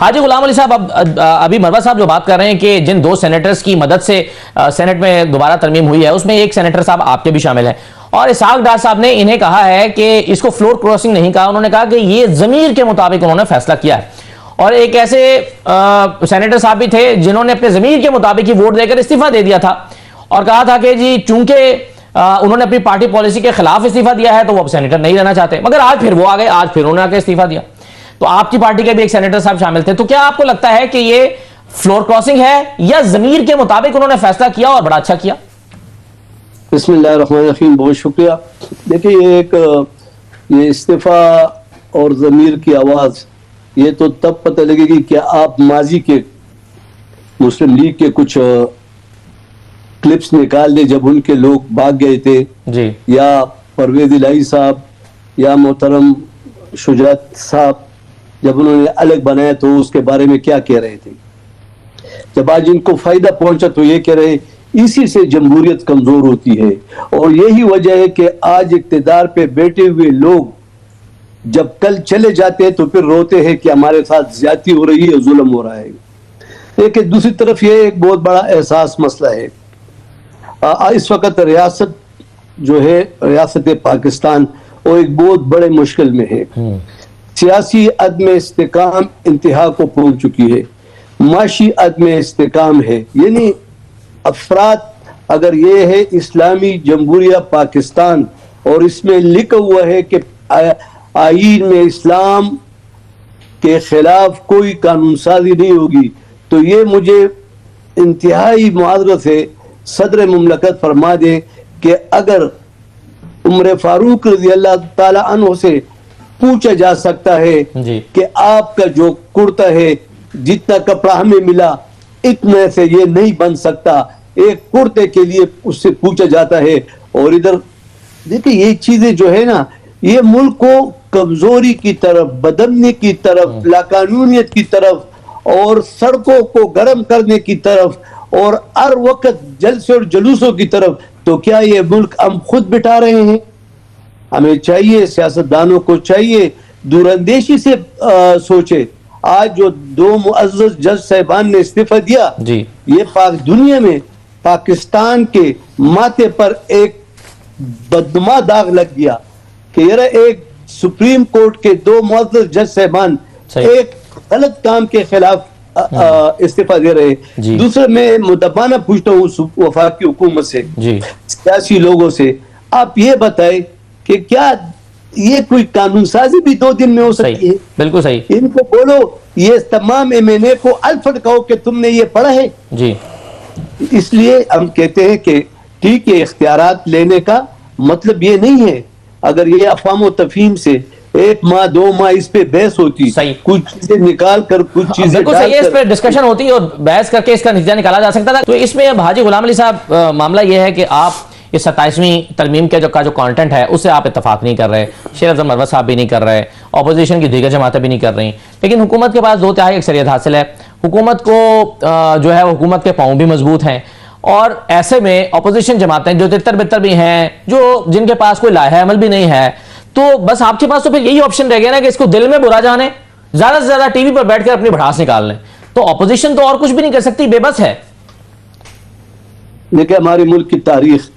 हाजी गुलाम अली साहब, अब अभी मरवा साहब जो बात कर रहे हैं कि जिन 2 सेनेटर्स की मदद से सेनेट में दोबारा तरमीम हुई है, उसमें एक सेनेटर साहब आपके भी शामिल हैं, और इसहाक डार साहब ने इन्हें कहा है कि इसको फ्लोर क्रॉसिंग नहीं कहा, उन्होंने कहा कि ये जमीर के मुताबिक उन्होंने फैसला किया है। और एक ऐसे सेनेटर साहब भी थे जिन्होंने अपने जमीर के मुताबिक ही वोट देकर इस्तीफा दे दिया था और कहा था कि जी चूंकि उन्होंने अपनी पार्टी पॉलिसी के खिलाफ इस्तीफा दिया है तो वो अब सेनेटर नहीं रहना चाहते, मगर आज फिर वो आ गए, आज फिर उन्होंने आके इस्तीफा दिया। तो आपकी पार्टी के भी एक सेनेटर साहब शामिल थे, तो क्या आपको लगता है कि ये फ्लोर क्रॉसिंग है या जमीर के मुताबिक उन्होंने फैसला किया और बड़ा अच्छा किया? बिस्मिल्लाहिर्रहमानिर्रहीम, बहुत शुक्रिया। देखिए, ये इस्तीफा और जमीर की आवाज, ये तो तब पता लगेगी कि आप माजी के मुस्लिम लीग के कुछ क्लिप्स निकाल दे जब उनके लोग भाग गए थे जी, या परवेज इलाही साहब या मोहतरम शुजात साहब जब उन्होंने अलग बनाया तो उसके बारे में क्या कह रहे थे। जब आज इनको फायदा पहुंचा तो ये कह रहे इसी से जमहूरियत कमजोर होती है, और यही वजह है कि आज इक्तिदार पे बैठे हुए लोग जब कल चले जाते हैं तो फिर रोते हैं कि हमारे साथ ज्यादती हो रही है, जुल्म हो रहा है। लेकिन दूसरी तरफ ये एक बहुत बड़ा एहसास मसला है। इस वक्त रियासत जो है, रियासत पाकिस्तान, वो एक बहुत बड़े मुश्किल में है। सियासी अदम इस्तेकाम इंतहा को पहुंच चुकी है, माशी अदम इस्तेकाम है। यानी अफराद, अगर ये है इस्लामी जमहूरिया पाकिस्तान और इसमें लिखा हुआ है कि आईन में इस्लाम के खिलाफ कोई कानून साजी नहीं होगी, तो ये मुझे इंतहाई मुआज़रत से सदर मुमलकत फरमा दे कि अगर उमर फारूक रज़ी अल्लाह ताला अन्हु से पूछा जा सकता है कि आपका जो कुर्ता है, जितना कपड़ा हमें मिला इतने से ये नहीं बन सकता, एक कुर्ते के लिए उससे पूछा जाता है। और इधर देखिए, ये चीजें जो है ना, ये मुल्क को कमजोरी की तरफ, बदमनी की तरफ, लाकानूनियत की तरफ और सड़कों को गर्म करने की तरफ और हर वक्त जलसे और जुलूसों की तरफ, तो क्या ये मुल्क हम खुद बिठा रहे हैं? हमें चाहिए, सियासतदानों को चाहिए दूरंदेशी से सोचे। आज जो 2 मुअज़्ज़ज़ जज साहिबान ने इस्तीफा दिया जी, ये दुनिया में पाकिस्तान के माथे पर एक बदनुमा दाग लग गया कि यार एक सुप्रीम कोर्ट के 2 मुअज़्ज़ज़ जज साहिबान एक गलत काम के खिलाफ इस्तीफा दे रहे। दूसरे, मैं मुदब्बाना पूछता हूँ वफाकी हुकूमत से, सियासी लोगों से, आप ये बताए कि क्या ये कोई कानून साजी भी 2 दिन में हो सकती है? बिल्कुल सही। इनको बोलो, ये तमाम एमएनए को अल्फट कहो कि तुमने ये पढ़ा है जी। इसलिए हम कहते हैं कि ठीक है, इख्तियारात लेने का मतलब ये नहीं है अगर ये अफ़वाम व तफ़हीम से 1 माह 2 माह इस पे बहस होती, कुछ चीजें निकाल कर कुछ चीजें इस पे डिस्कशन होती और बहस करके इसका नतीजा निकाला जा सकता था। तो इसमें अब हाजी गुलाम अली साहब, मामला यह है कि आप इस 27वीं तरमीम के जो कंटेंट है उससे आप इत्तफाक नहीं कर रहे, शेर अफजल मरवत साहब भी नहीं कर रहे, अपोजिशन की दीगर जमातें भी नहीं कर रही, लेकिन हुकूमत के पास 2/3 अक्सरियत हासिल है। हुकूमत को जो है, हुकूमत के पाँव भी मजबूत हैं, और ऐसे में अपोजिशन जमातें जो तितर बितर भी हैं, जो जिनके पास कोई लाहे अमल भी नहीं है, तो बस आपके पास तो फिर यही ऑप्शन रह गया ना कि इसको दिल में बुरा जाने, ज्यादा से ज्यादा टीवी पर बैठकर अपनी भड़ास निकाल लें। तो अपोजिशन तो और कुछ भी नहीं कर सकती, बेबस है। देखिए, हमारे मुल्क की तारीख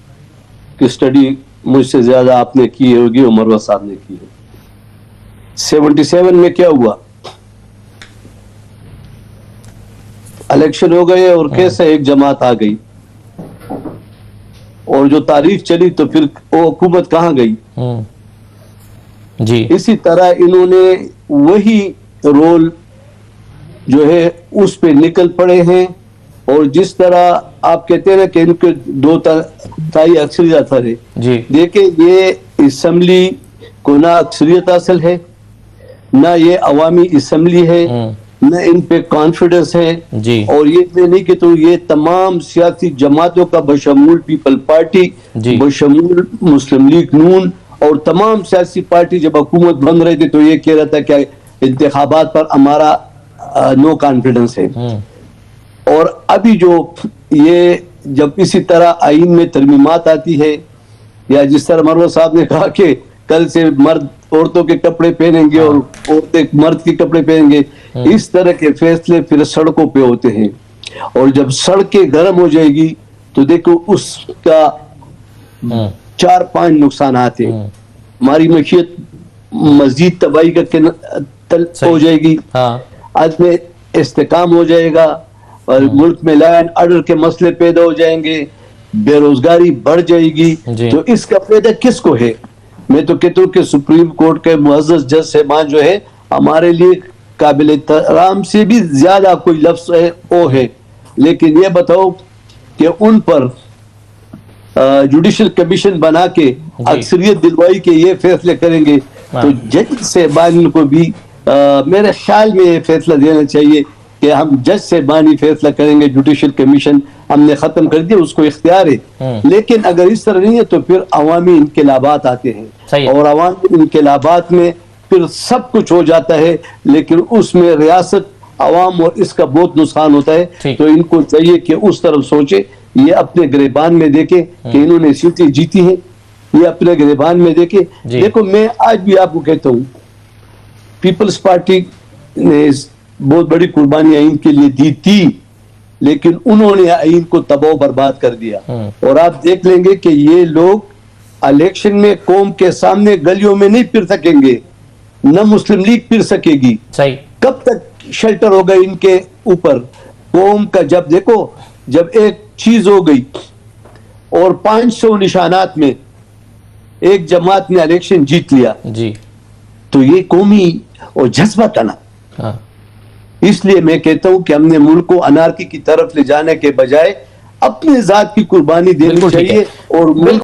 की स्टडी मुझसे ज्यादा आपने की होगी, उमर साहब ने की है। 77 में क्या हुआ, इलेक्शन हो गए और कैसे एक जमात आ गई और जो तारीख चली तो फिर वो हुकूमत कहां गई जी। इसी तरह इन्होंने वही रोल जो है उस पे निकल पड़े हैं, और जिस तरह आप कहते हैं ना कि इनके 2/3 अक्सरियत है जी। देखिए, ये असम्बली को ना अक्सरियत हासिल है, ना ये अवामी असम्बली है, न इन पे कॉन्फिडेंस है जी। और ये नहीं कि तो ये तमाम सियासी जमातों का बशमूल पीपल पार्टी, बशमूल मुस्लिम लीग नून और तमाम सियासी पार्टी जब हुकूमत बन रही थी तो ये कह रहा था कि इंतखाबात पर हमारा नो कॉन्फिडेंस है। और अभी जो ये जब इसी तरह आईन में तरमीमात आती है, या जिस तरह मरवा साहब ने कहा कि कल से मर्द औरतों के कपड़े पहनेंगे और औरतें मर्द के कपड़े पहनेंगे, इस तरह के फैसले फिर सड़कों पे होते हैं, और जब सड़कें गर्म हो जाएगी तो देखो उसका 4-5 नुकसान हैं। हमारी मशीयत मजीद तबाही का तल हो जाएगी, आदमी इस्तेकाम हो जाएगा, और मुल्क में लॉ एंड ऑर्डर के मसले पैदा हो जाएंगे, बेरोजगारी बढ़ जाएगी। तो इसका फायदा किसको है? मैं तो कहता हूँ कि सुप्रीम कोर्ट के मुअज़्ज़ज़ जज साहबान जो है हमारे लिए काबिल एहतराम से भी ज्यादा कोई लफ्ज है वो है, लेकिन ये बताओ कि उन पर जुडिशल कमीशन बना के अक्सरियत दिलवाई के ये फैसले करेंगे, तो जज साहबान को भी मेरे ख्याल में ये फैसला देना चाहिए कि हम जज साहबान ही फैसला करेंगे, जुडिशल कमीशन हमने खत्म कर दिया, उसको इख्तियार है। लेकिन अगर इस तरह नहीं है तो फिर अवामी इनकलाबात आते हैं, और अवामी इनकलाबात में फिर सब कुछ हो जाता है, लेकिन उसमें रियासत अवाम और इसका बहुत नुकसान होता है। तो इनको चाहिए कि उस तरफ सोचे, ये अपने गिरबान में देखे कि इन्होंने सीटें जीती हैं, ये अपने गिरबान में देखे। देखो मैं आज भी आपको कहता हूँ, पीपल्स पार्टी ने बहुत बड़ी कुर्बानी आइन के लिए दी थी, लेकिन उन्होंने आइन को तबाह बर्बाद कर दिया। और आप देख लेंगे कि ये लोग इलेक्शन में कौम के सामने गलियों में नहीं फिर सकेंगे, न मुस्लिम लीग फिर सकेगी। कब तक शेल्टर होगा इनके ऊपर कौम का? जब देखो, जब एक चीज हो गई और 500 निशानात में एक जमात ने इलेक्शन जीत लिया जी, तो ये कौमी और जज्बा था ना। इसलिए मैं कहता हूं कि हमने मुल्क को अनारकी की तरफ ले जाने के बजाय अपने जात की कुर्बानी देनी चाहिए, और मुल्क